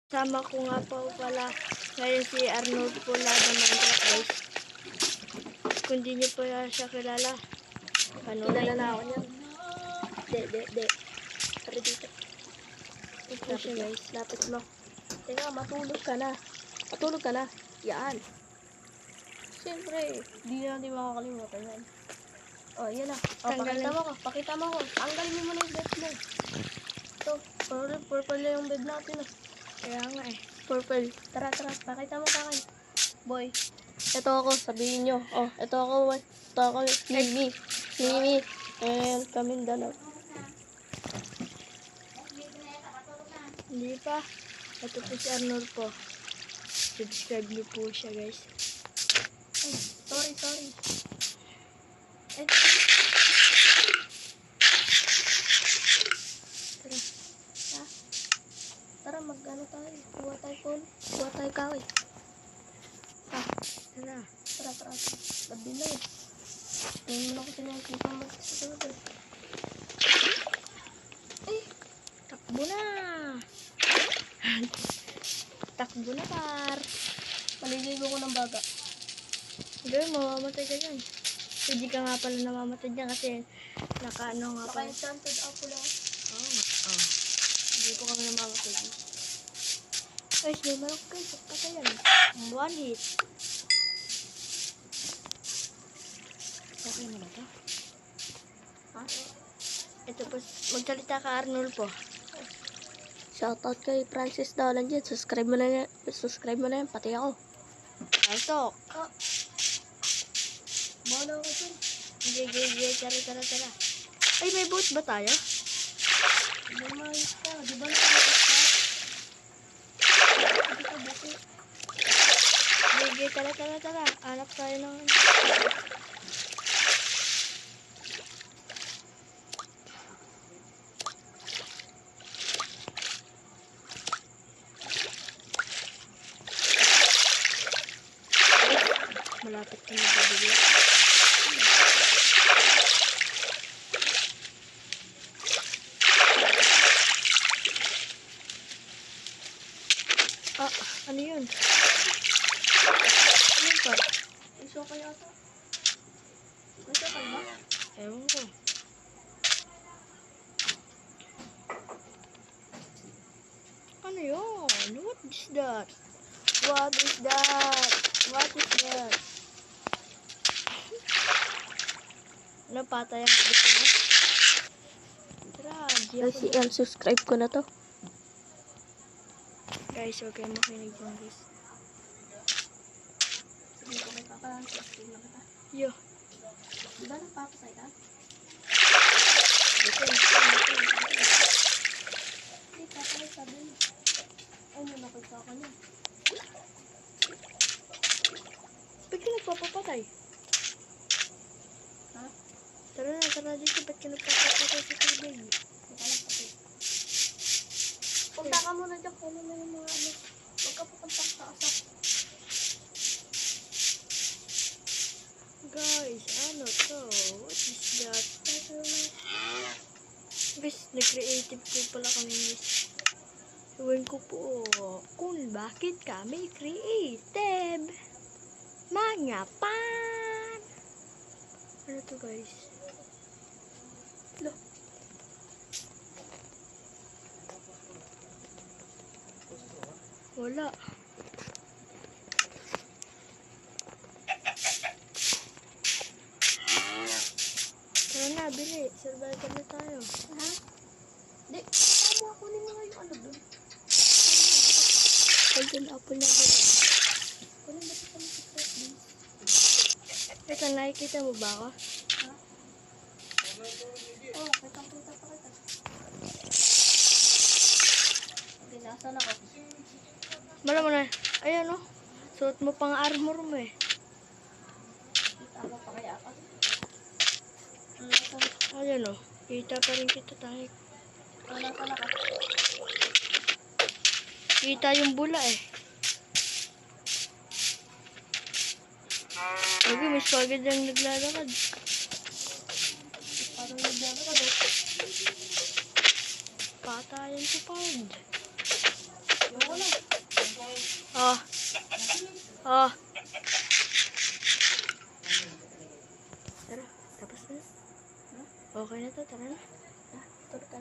Sama ko nga po pala ngayon si Arnold Pula naman guys. Kung di nyo pa siya kilala, Kilala na ako niyan. De. Tara dito. ito siya guys. Lapit mo. Teka, matulog ka na. Matulog ka na. Yan. Siyempre, di natin makakalimutan yan. Oh, yan na. Oh, Tanggalin. pakita mo ko. Tanggalin mo muna yung bed mo. Ito, purple na yung bed natin. Kaya nga eh. Purple. Tara. Pakita mo kakan. Boy. Ito ako, sabihin nyo. Oh, ito ako. Mimi. And kaming dalaw. Hindi pa. Ito po si Arnold po. Subscribe nyo po siya guys. Ay, sorry. Eh. Tara, mag-ano tayo. Kuha tayo phone. Kuha tayo kawin. Tara. Tara. Gabi na eh. Tingin mo na ko sinakita mo sa sunod eh. Takbo na. Takbo na par. Maliligo ko ng baga. Hindi, mamamatay ka dyan. Hindi ka nga pala namamatay dyan kasi nakaano nga Baka pala. enchanted apple ako. Oo. Hindi po kami namamatay dyan. Guys, may manok guys. Patay yan. One hit. Okay mo na to? Ha? Ito po, magsalita ka Arnold po. Shoutout kay Francis Dolan dyan. Subscribe mo na yan. Pati ako. Altok. Ah. Bahala ako dyan. Gigi, tara. Ay, may boat ba tayo? Hindi maayos ka. Di ba nakakot ka? Hindi ka buti. Gigi, tara. Hanap tayo ng... Malapit na magkabili. Ano yun? Ano yun pa? Iso ka yata. Iso ka ba? Ewan ko. Ano yun? What is that? Ano, patay ang gusto mo? Tara, di ako Si M, subscribe ko na to. guys, huwag kayong makinig dyan guys. Sige ko kay Papa. Subscribe lang kita. Yo. Di ba nagpapasay ka? Hindi, papasay sabi mo. Ay, nalakad ka ako niya. Ba't ka nagpapapatay? Ha? Tara dito. Ba't ka nagpapapatay sa tubig? Punta ka muna dyan. Kaya naman yung mga ano. Huwag ka pupunta sa asa. Guys, ano to? What is that? Guys, nag-creative po pala kami guys. Iwan ko po kung bakit kami creative. Manyapan! Ano to guys? Look. Wala. Tara na, bili. Survival na tayo. Ha? Di, tama ako ni mga yung ano dun. Golden apple na ba? Kunin ba ito kami sa first din? Ito, nakikita mo ba ako? Ha? Oh, kitang-kita pa kita. Okay, nasan ako? Mala mo na. Ayan o. Suot mo pang armor mo eh. Kita mo pa kaya ako? Ayan o. Kita pa rin kita tayo. Nasan ako? Kita yung bula eh. Sabi, mas pagod yung naglalakad. Parang naglalakad eh. Patayan ko pa. Yung wala. Oh. Tara, tapos na. Okay na to, tara na.